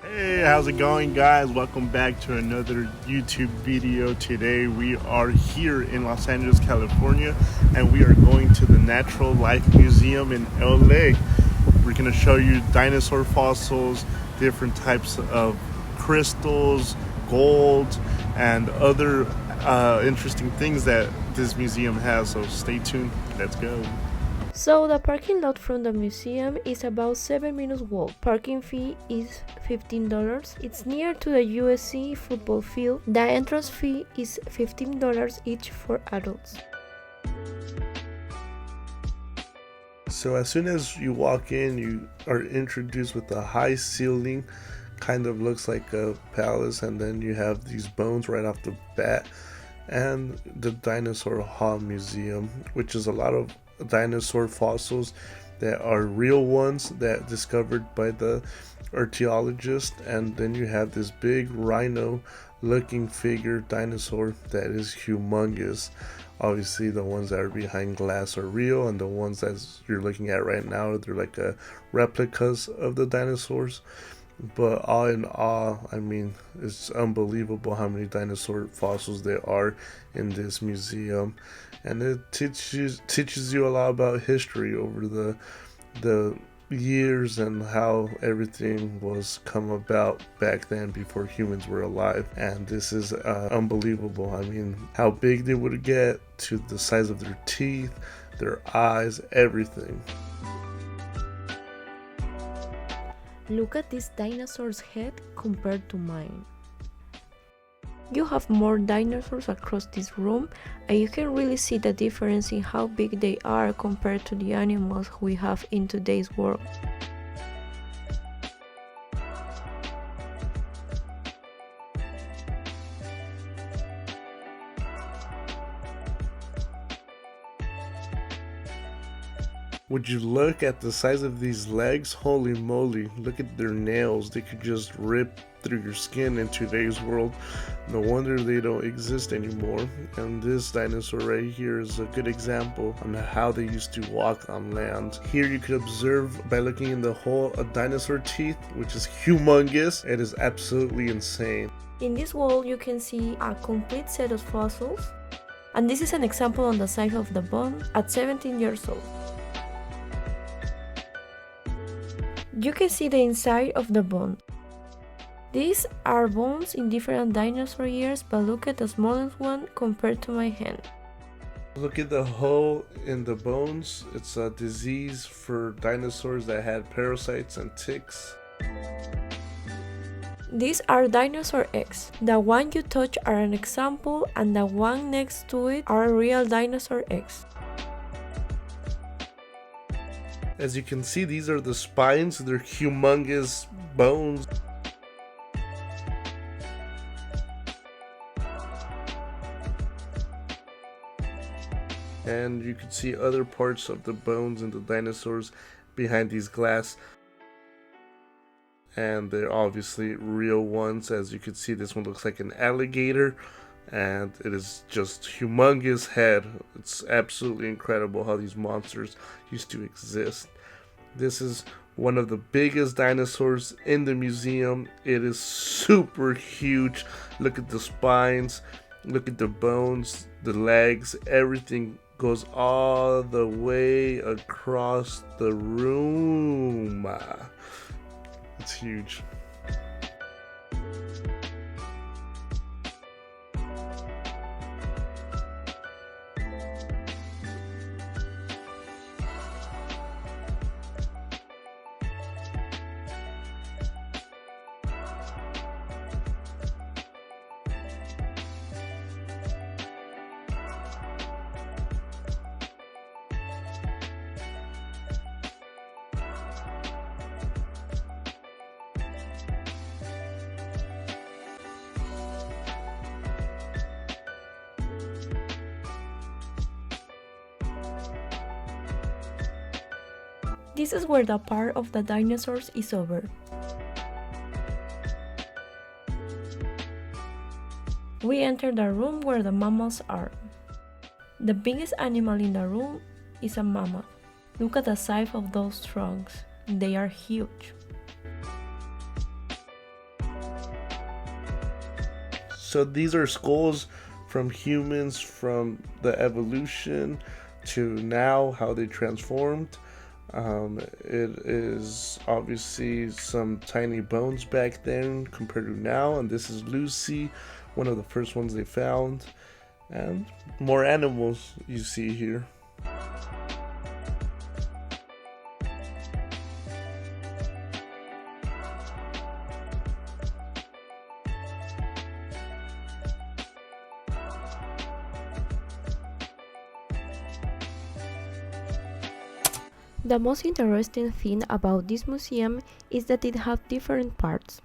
Hey, how's it going, guys? Welcome back to another YouTube video. Today we are here in Los Angeles, California, and we are going to the Natural Life Museum in LA. We're going to show you dinosaur fossils, different types of crystals, gold, and other interesting things that this museum has. So stay tuned. Let's go. So the parking lot from the museum is about 7 minutes walk. Parking fee is $15. It's near to the USC football field. The entrance fee is $15 each for adults. So as soon as you walk in, you are introduced with a high ceiling, kind of looks like a palace, and then you have these bones right off the bat, and the Dinosaur Hall Museum, which is a lot of dinosaur fossils that are real ones that discovered by the archaeologist. And then you have this big rhino looking figure dinosaur that is humongous. Obviously the ones that are behind glass are real, and the ones that you're looking at right now, they're like replicas of the dinosaurs. But all in all, I mean, it's unbelievable how many dinosaur fossils there are in this museum, and it teaches you a lot about history over the years and how everything was come about back then before humans were alive. And this is unbelievable. I mean, how big they would get, to the size of their teeth, their eyes, everything. Look at this dinosaur's head compared to mine. You have more dinosaurs across this room, and you can really see the difference in how big they are compared to the animals we have in today's world. Would you look at the size of these legs? Holy moly, look at their nails. They could just rip through your skin in today's world. No wonder they don't exist anymore. And this dinosaur right here is a good example on how they used to walk on land. Here you could observe, by looking in the hole, a dinosaur teeth, which is humongous. It is absolutely insane. In this wall you can see a complete set of fossils, and this is an example on the size of the bone at 17 years old. You can see the inside of the bone. These are bones in different dinosaur years, but look at the smallest one compared to my hand. Look at the hole in the bones. It's a disease for dinosaurs that had parasites and ticks. These are dinosaur eggs. The one you touch are an example, and the one next to it are real dinosaur eggs. As you can see, these are the spines. They're humongous bones. And you can see other parts of the bones and the dinosaurs behind these glass. And they're obviously real ones. As you can see, this one looks like an alligator, and it is just humongous head. It's absolutely incredible how these monsters used to exist. This is one of the biggest dinosaurs in the museum. It is super huge. Look at the spines, look at the bones, the legs, everything goes all the way across the room. It's huge. This is where the part of the dinosaurs is over. We enter the room where the mammals are. The biggest animal in the room is a mammoth. Look at the size of those trunks. They are huge. So these are skulls from humans, from the evolution to now, how they transformed. It is obviously some tiny bones back then compared to now, and this is Lucy, one of the first ones they found, and more animals you see here. The most interesting thing about this museum is that it has different parts.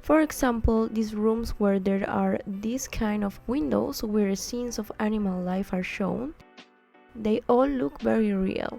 For example, these rooms where there are these kind of windows where scenes of animal life are shown, they all look very real.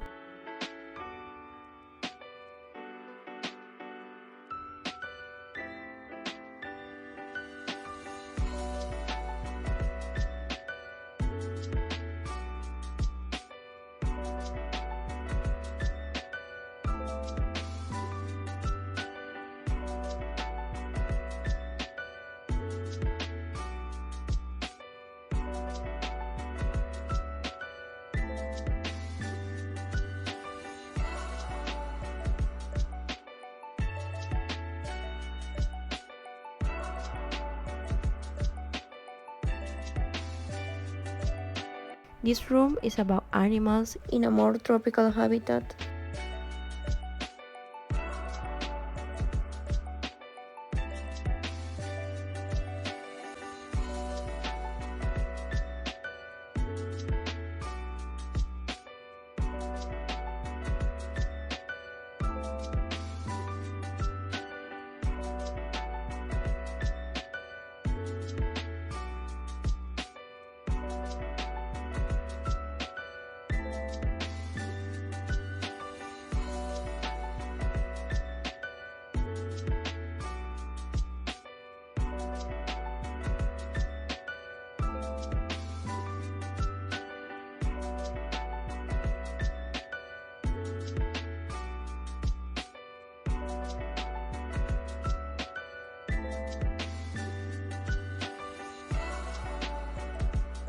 This room is about animals in a more tropical habitat.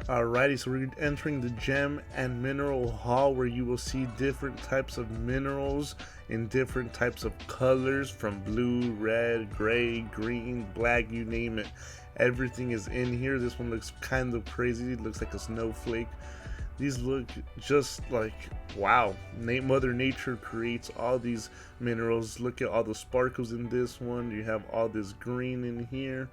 Alrighty, so we're entering the gem and mineral hall where you will see different types of minerals in different types of colors, from blue, red, gray, green, black, you name it. Everything is in here. This one looks kind of crazy. It looks like a snowflake. These look just like, wow, Mother Nature creates all these minerals. Look at all the sparkles in this one. You have all this green in here,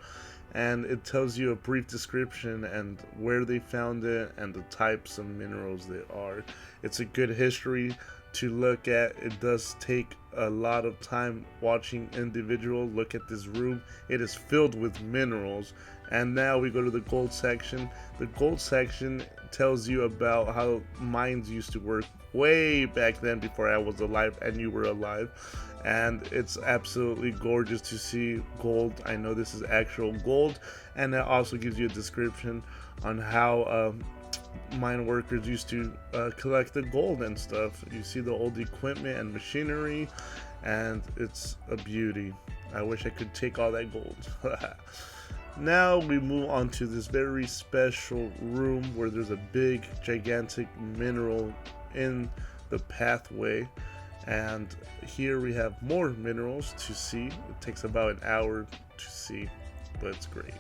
and it tells you a brief description and where they found it and the types of minerals they are. It's a good history to look at. It does take a lot of time watching individual. Look at this room. It is filled with minerals. And now we go to the gold section. The gold section tells you about how mines used to work way back then, before I was alive and you were alive. And it's absolutely gorgeous to see gold. I know this is actual gold, and it also gives you a description on how mine workers used to collect the gold and stuff. You see the old equipment and machinery, and it's a beauty. I wish I could take all that gold. Now we move on to this very special room where there's a big gigantic mineral in the pathway, and here we have more minerals to see. It takes about an hour to see, but it's great.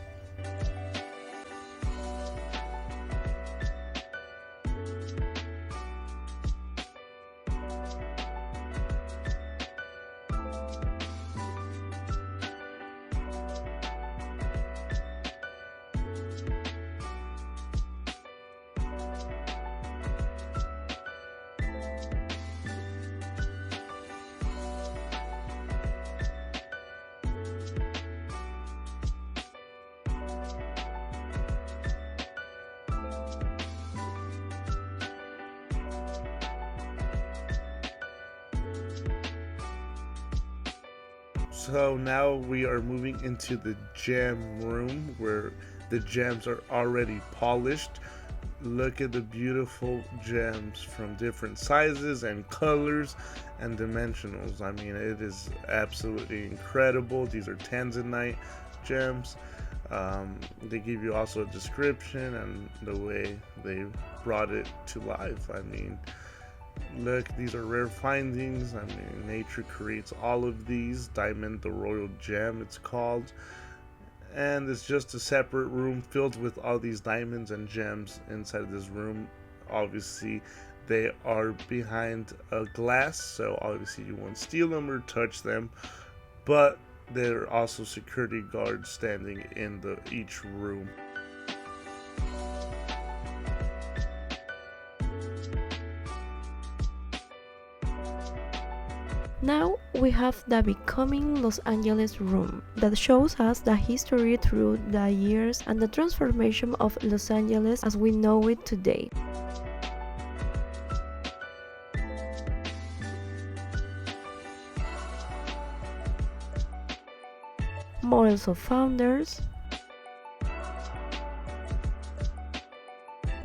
So now we are moving into the gem room where the gems are already polished. Look at the beautiful gems from different sizes and colors and dimensionals. I mean, it is absolutely incredible. These are tanzanite gems. They give you also a description and the way they brought it to life. I mean, look, these are rare findings. I mean, nature creates all of these. Diamond, the royal gem, it's called. And it's just a separate room filled with all these diamonds and gems inside of this room. Obviously, they are behind a glass, so obviously you won't steal them or touch them. But there are also security guards standing in each room. Now we have the Becoming Los Angeles room that shows us the history through the years and the transformation of Los Angeles as we know it today. Models of founders,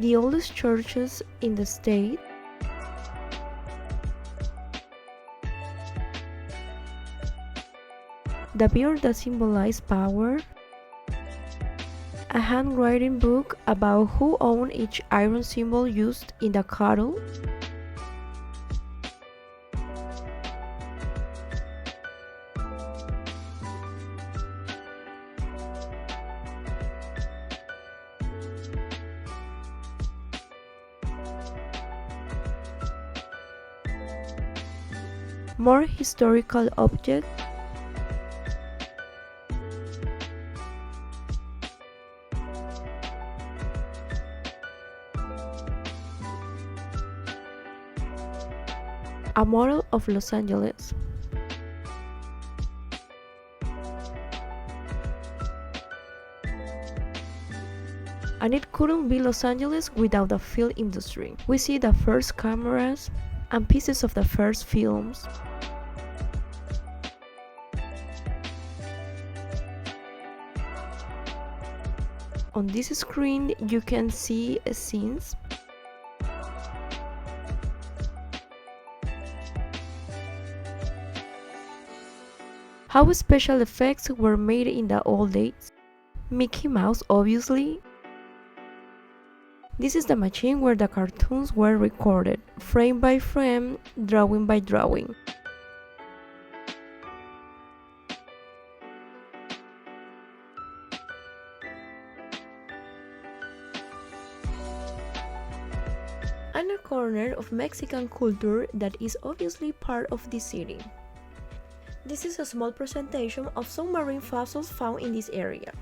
the oldest churches in the state, the beard that symbolized power, a handwriting book about who owned each iron symbol used in the cattle, more historical objects, a model of Los Angeles. And it couldn't be Los Angeles without the film industry. We see the first cameras and pieces of the first films. On this screen you can see scenes. How special effects were made in the old days. Mickey Mouse, obviously. This is the machine where the cartoons were recorded, frame by frame, drawing by drawing. And a corner of Mexican culture that is obviously part of this city. This is a small presentation of some marine fossils found in this area.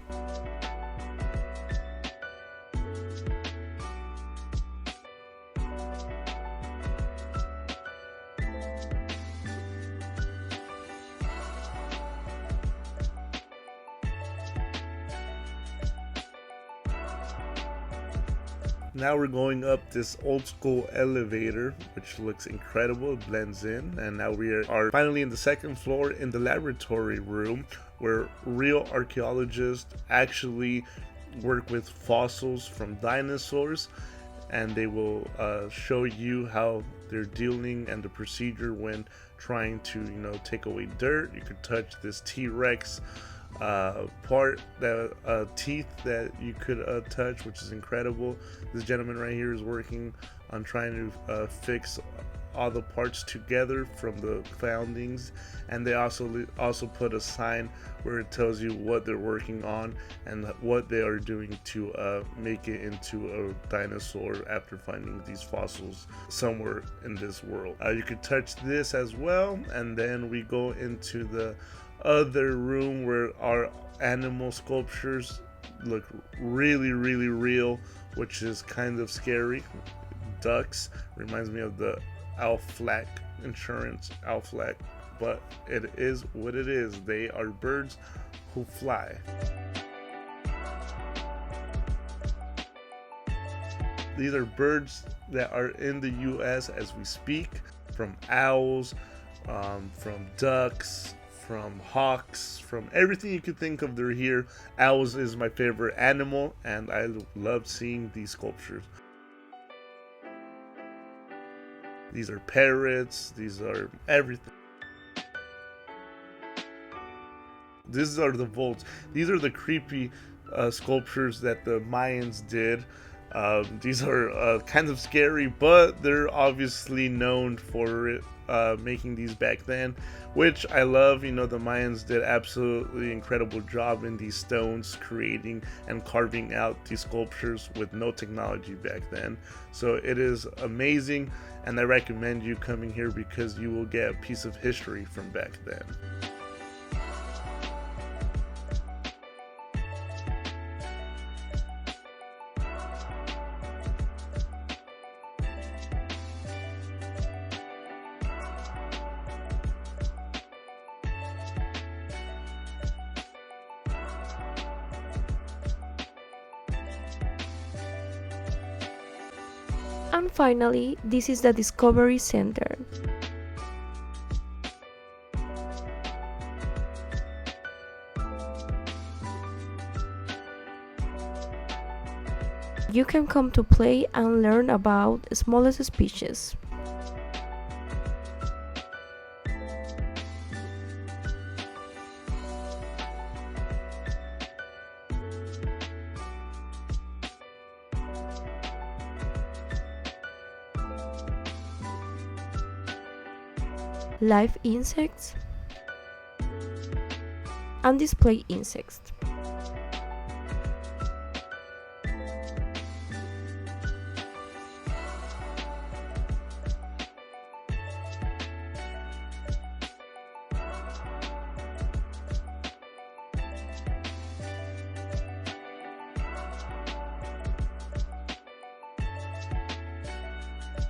Now we're going up this old school elevator, which looks incredible, it blends in, and now we are finally in the second floor in the laboratory room where real archaeologists actually work with fossils from dinosaurs, and they will show you how they're dealing and the procedure when trying to, take away dirt. You could touch this T-Rex part, that teeth that you could touch, which is incredible. This gentleman right here is working on trying to fix all the parts together from the foundings, and they also put a sign where it tells you what they're working on and what they are doing to make it into a dinosaur after finding these fossils somewhere in this world. You could touch this as well, and then we go into the other room where our animal sculptures look really real, which is kind of scary. Ducks reminds me of the Aflac insurance, Aflac, but it is what it is. They are birds who fly. These are birds that are in the US as we speak, from owls, from ducks, from hawks, from everything you could think of, they're here. Owls is my favorite animal, and I love seeing these sculptures. These are parrots, these are everything. These are the vaults. These are the creepy sculptures that the Mayans did. These are kind of scary, but they're obviously known for making these back then, which I love. You know, the Mayans did absolutely incredible job in these stones, creating and carving out these sculptures with no technology back then. So it is amazing, and I recommend you coming here because you will get a piece of history from back then. And finally, this is the Discovery Center. You can come to play and learn about smallest species. Live insects and display insects.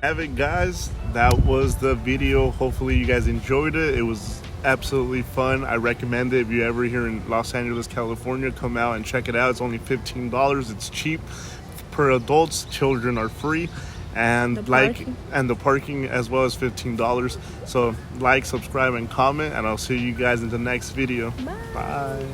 Have it, guys. That was the video. Hopefully you guys enjoyed it. It was absolutely fun. I recommend it. If you're ever here in Los Angeles, California, come out and check it out. It's only $15. It's cheap per adults. Children are free, and the parking as well as $15. So like, subscribe, and comment, and I'll see you guys in the next video. Bye.